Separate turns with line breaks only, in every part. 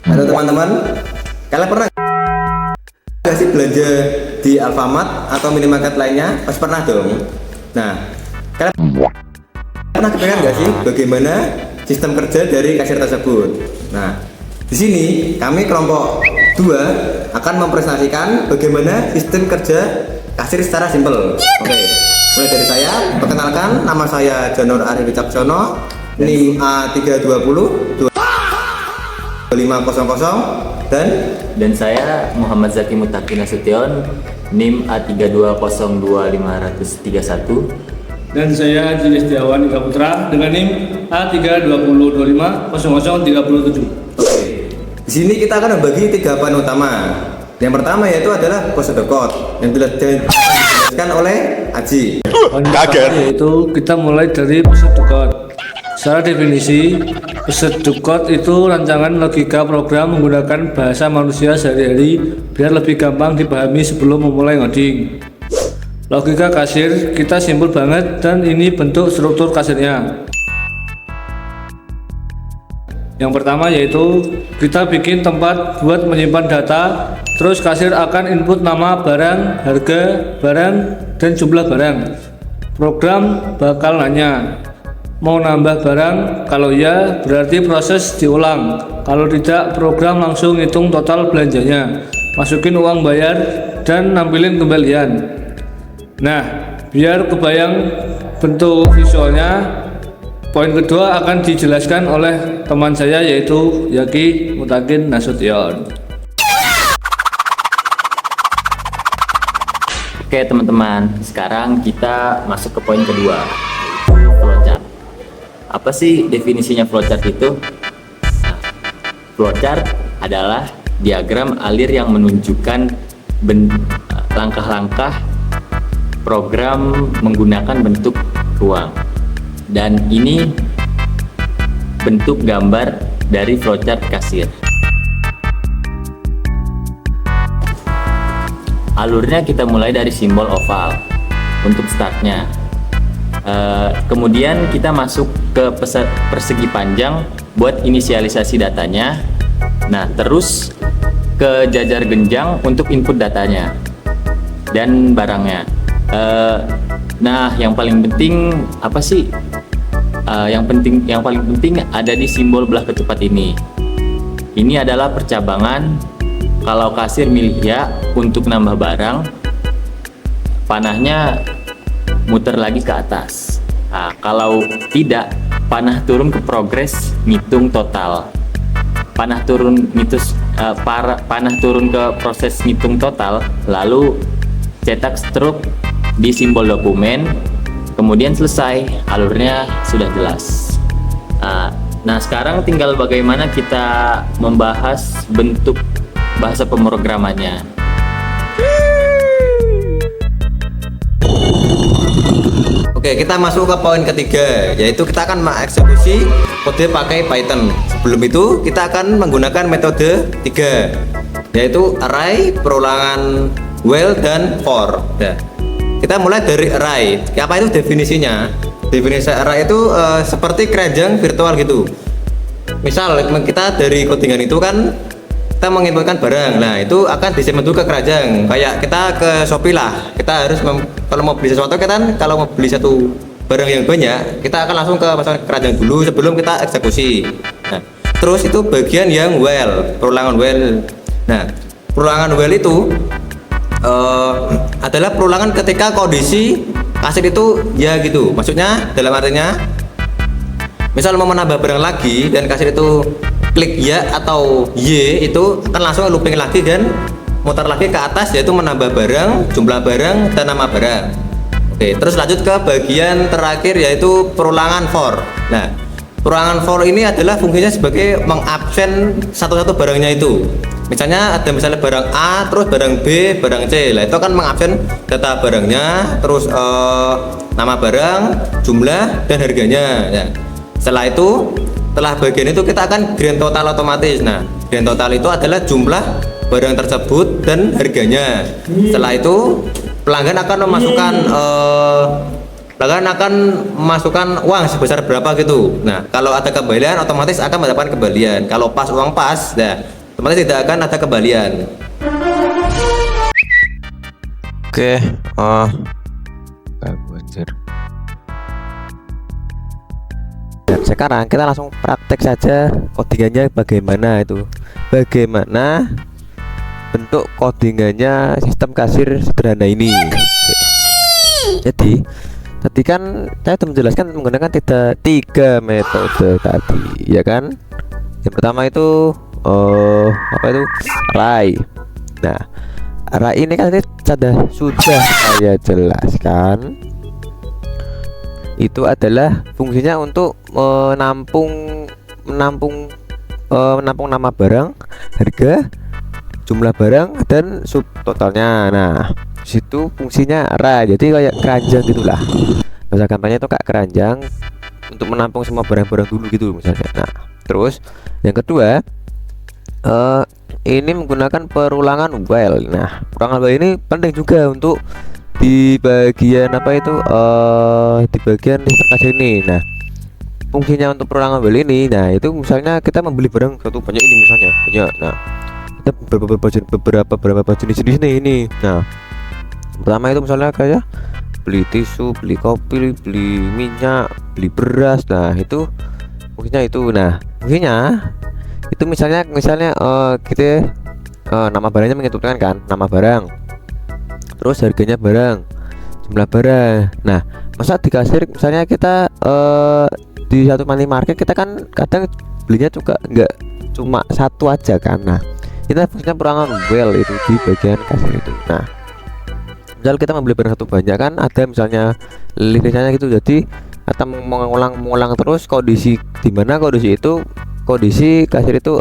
Halo teman-teman, kalian pernah nggak sih belanja di Alfamart atau minimarket lainnya? Pasti pernah dong. Nah, kalian pernah kepengen nggak sih bagaimana sistem kerja dari kasir tersebut? Nah, di sini kami kelompok 2 akan mempresentasikan bagaimana sistem kerja kasir secara simpel. Oke, mulai dari saya. Perkenalkan, nama saya Janur Arif Wicaksono, NIM A320 2500
dan saya Muhammad Zaki Mutaki Nasution, NIM A3202531.
Dan saya Haji Setiawan Ika Putra dengan NIM A320250037.
Oke. Di sini kita akan membagi 3 poin utama. Yang pertama yaitu adalah procedure code yang dijelaskan oleh Aji.
Kaget. Yaitu kita mulai dari procedure code. Secara definisi, procedure code itu rancangan logika program menggunakan bahasa manusia sehari-hari biar lebih gampang dipahami sebelum memulai ngoding. Logika kasir kita simpel banget dan ini bentuk struktur kasirnya. Yang pertama yaitu kita bikin tempat buat menyimpan data, terus kasir akan input nama barang, harga barang, dan jumlah barang. Program bakal nanya, mau nambah barang? Kalau ya, berarti proses diulang. Kalau tidak, program langsung hitung total belanjanya, masukin uang bayar, dan nampilin kembalian. Nah, biar kebayang bentuk visualnya, poin kedua akan dijelaskan oleh teman saya yaitu Yaki Mutakin Nasution.
Oke teman-teman, sekarang kita masuk ke poin kedua, flowchart. Apa sih definisinya flowchart itu? Nah, flowchart adalah diagram alir yang menunjukkan langkah-langkah program menggunakan bentuk ruang. Dan ini bentuk gambar dari flowchart kasir. Alurnya kita mulai dari simbol oval untuk startnya. Kemudian kita masuk ke persegi panjang buat inisialisasi datanya. Nah, terus ke jajar genjang untuk input datanya dan barangnya. Nah, yang paling penting apa sih? Yang paling penting ada di simbol belah ketupat ini. Ini adalah percabangan. Kalau kasir milih ya untuk nambah barang, panahnya muter lagi ke atas. Nah, kalau tidak, panah turun ke progres ngitung total. Panah turun ke proses ngitung total, lalu cetak stroke di simbol dokumen, kemudian selesai, alurnya sudah jelas. Nah, sekarang tinggal bagaimana kita membahas bentuk bahasa pemrogramannya.
Oke, kita masuk ke poin ketiga, yaitu kita akan mengeksekusi kode pakai Python. Sebelum itu, kita akan menggunakan metode 3, yaitu array, perulangan, while, dan for. Nah, kita mulai dari array. Apa itu definisinya? Definisi array itu seperti keranjang virtual gitu. Misal kita dari codingan itu kan kita menginputkan barang, nah itu akan disimpan dulu ke keranjang. Kayak kita ke Shopee lah, kita harus kalau mau beli sesuatu kan, kalau mau beli satu barang yang banyak, kita akan langsung ke keranjang dulu sebelum kita eksekusi. Nah, terus itu bagian yang while, perulangan while. Nah, perulangan while itu adalah perulangan ketika kondisi kasir itu ya gitu. Maksudnya dalam artinya, misal mau menambah barang lagi dan kasir itu klik ya atau Y, itu akan langsung looping lagi dan muter lagi ke atas, yaitu menambah barang, jumlah barang, dan nama barang. Oke, terus lanjut ke bagian terakhir yaitu perulangan for. Nah, perulangan for ini adalah fungsinya sebagai mengabsen satu-satu barangnya itu. Misalnya ada barang A, terus barang B, barang C. Lah itu akan mengabsen data barangnya, terus nama barang, jumlah, dan harganya. Ya. Setelah bagian itu kita akan grand total otomatis. Nah, grand total itu adalah jumlah barang tersebut dan harganya. Setelah itu pelanggan akan memasukkan uang sebesar berapa gitu. Nah, kalau ada kembalian otomatis akan mendapatkan kembalian. Kalau pas uang pas, nah otomatis tidak akan ada kembalian.
Oke, anjir.
Dan sekarang kita langsung praktek saja codingannya bagaimana itu. Bagaimana bentuk codingannya sistem kasir sederhana ini. Oke. Jadi tadi kan saya sudah menjelaskan menggunakan tiga metode tadi, ya kan? Yang pertama itu apa itu? Array. Nah, array ini kan sudah saya jelaskan. Itu adalah fungsinya untuk menampung nama barang, harga, jumlah barang dan subtotalnya. Nah, situ fungsinya array. Jadi kayak keranjang gitulah. Bahasa gampangnya itu kayak keranjang untuk menampung semua barang-barang dulu gitu misalnya. Nah, terus yang kedua ini menggunakan perulangan while. Nah, perulangan while ini penting juga untuk di bagian apa itu di bagian sistem kasir ini. Nah, fungsinya untuk perulangan while ini, nah itu misalnya kita membeli barang satu banyak ini misalnya banyak. Nah, kita beberapa jenis ini. Nah, pertama itu misalnya kayak beli tisu, beli kopi, beli minyak, beli beras. Nah, itu fungsinya itu. Nah, fungsinya itu misalnya kita nama barangnya menentukan kan nama barang, terus harganya barang, jumlah barang. Nah, masa di kasir misalnya kita di satu minimarket kita kan kadang belinya juga nggak cuma satu aja kan. Nah, kita fungsinya perulangan while itu di bagian kasir itu. Nah, misal kita membeli barang satu banyak kan ada misalnya listriknya gitu, jadi kita mengulang terus kondisi di mana kondisi kasir itu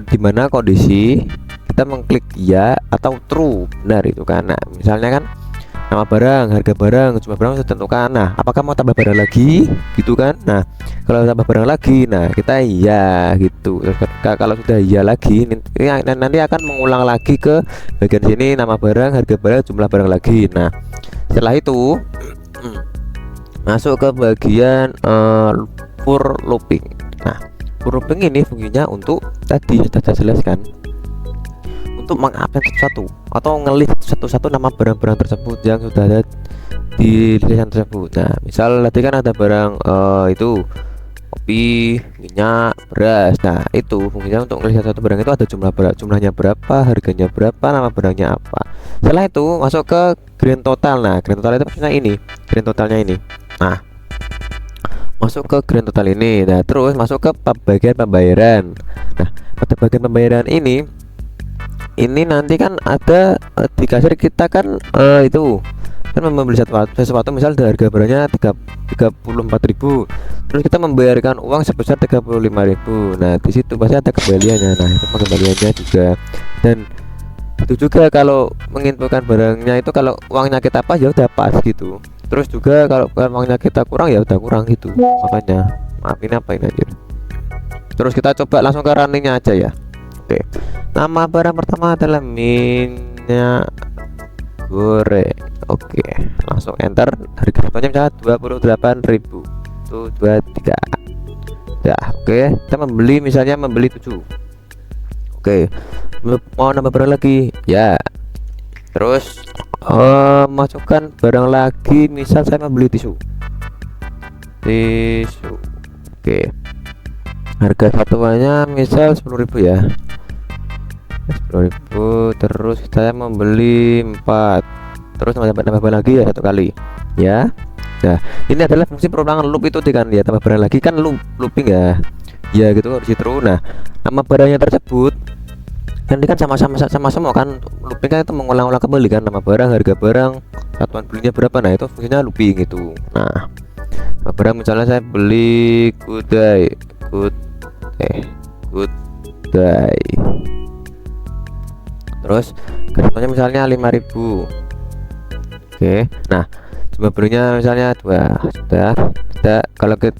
di mana kondisi kita mengklik ya atau true, benar itu kan. Nah, misalnya kan nama barang, harga barang, jumlah barang sudah ditentukan. Nah, apakah mau tambah barang lagi gitu kan. Nah, kalau tambah barang lagi, nah kita iya gitu. Kalau sudah iya lagi nanti akan mengulang lagi ke bagian sini nama barang, harga barang, jumlah barang lagi. Nah, setelah itu masuk ke bagian for looping. Nah, for looping ini fungsinya untuk tadi sudah saya jelaskan, untuk mengupdate satu-satu atau ngelist satu-satu nama barang-barang tersebut yang sudah ada di listisan tersebut. Nah, misal tadi kan ada barang itu kopi, minyak, beras. Nah, itu fungsinya untuk ngelist satu barang itu ada jumlahnya berapa, harganya berapa, nama barangnya apa. Setelah itu masuk ke grand total. Nah, grand total itu maksudnya ini, grand totalnya ini. Nah, masuk ke grand total ini. Nah, terus masuk ke bagian pembayaran. Nah, pada bagian pembayaran ini nanti kan ada di kasir kita kan itu kan membeli sesuatu misal harga barangnya 34.000, terus kita membayarkan uang sebesar 35.000. Nah, di situ pasti ada kembaliannya. Nah, itu pengembaliannya juga. Dan itu juga kalau menginfokan barangnya itu kalau uangnya kita pas ya udah pas gitu. Terus juga kalau uangnya kita kurang ya udah kurang gitu. Makanya maafin apa ini anjir. Terus kita coba langsung ke runningnya aja ya. Oke. Nama barang pertama adalah minyak goreng. Oke, langsung enter. Harga satunya misalnya 28.000. 23. Ya, oke. Kita membeli 7. Oke. Mau nambah barang lagi? Ya. Terus masukkan barang lagi, misal saya membeli tisu. Oke. Harga satuannya misal 10.000 ya. 10.000. Terus saya membeli 4. Terus nambah lagi ya 1 kali ya. Nah, ini adalah fungsi perulangan loop itu kan ya, tambah barang lagi kan looping ya. Ya gitu harus terus. Nah, nama barangnya tersebut nanti kan sama semua kan, looping kan itu mengulang-ulang kembali kan nama barang, harga barang, satuan belinya berapa. Nah, itu fungsinya looping itu. Nah, nama barang misalnya saya beli good day. Terus harganya misalnya 5.000. Oke. Nah, jumlah barangnya misalnya 2. Sudah. Kalau kita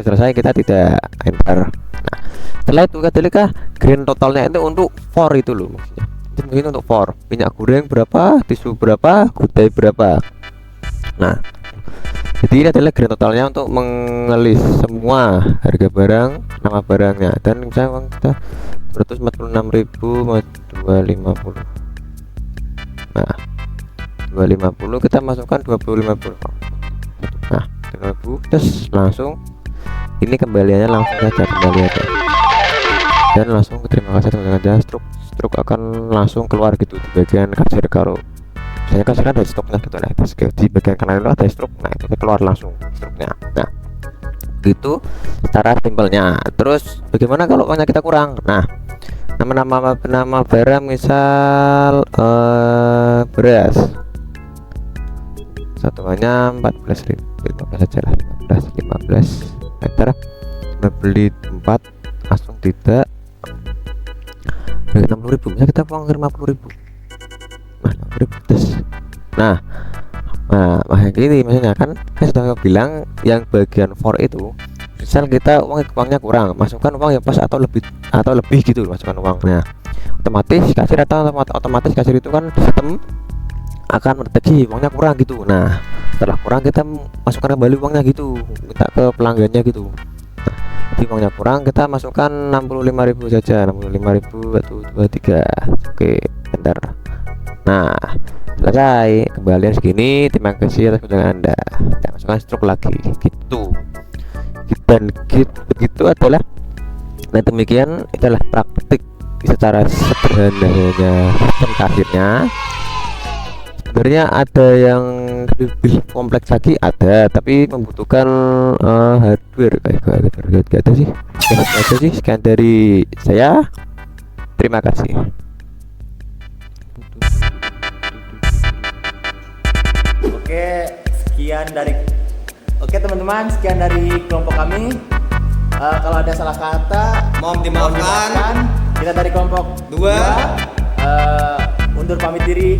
selesai kita tidak enter. Nah, setelah itu ketika grand totalnya itu untuk for itu loh maksudnya. Itu mungkin untuk for minyak goreng berapa, tisu berapa, good day berapa. Nah, Jadi ini adalah grand totalnya untuk mengelis semua harga barang, nama barangnya, dan misalnya uang kita 246.000 250. Nah, 250 kita masukkan 25.000. Nah, 20.000 terus langsung ini kembaliannya langsung saja kembaliannya. Dan langsung terima kasih teman-teman, dan struk akan langsung keluar gitu di bagian kasir karo. Misalnya kasir ada stoknya gitu, nah di bagian kanan itu ada struk, nah itu keluar langsung struknya. Nah, gitu cara simpelnya. Terus bagaimana kalau uangnya kita kurang? Nah, nama barang misal beras satuannya 14.000, 15 aja lah, 15 meter, beli 4 langsung tidak 60.000, misalnya kita uang 50.000. Nah, 50.000 terus. Nah, yang ini maksudnya kan saya sudah bilang yang bagian for itu, misal kita uangnya kurang, masukkan uang yang pas atau lebih gitu, masukkan uangnya. Otomatis kasir otomatis kasir itu kan sistem akan mendeteksi uangnya kurang gitu. Nah, setelah kurang kita masukkan kembali uangnya gitu, minta ke pelanggannya gitu. Jadi uangnya kurang kita masukkan 65.000 saja, 65.000 atau 23. Oke, bentar. Nah, selesai, kembalian segini, terima kasih atas kunjungan Anda. Kita masukkan struk lagi gitu. Dan begitu adalah, nah demikian itulah praktik secara sederhananya sistem kasirnya. Sebenarnya ada yang lebih kompleks lagi, ada, tapi membutuhkan hardware. Gak ada sih. Sekian dari saya, terima kasih.
Oke teman-teman, sekian dari kelompok kami. Kalau ada salah kata
Mohon dimaafkan.
Kita dari kelompok 2 undur pamit diri.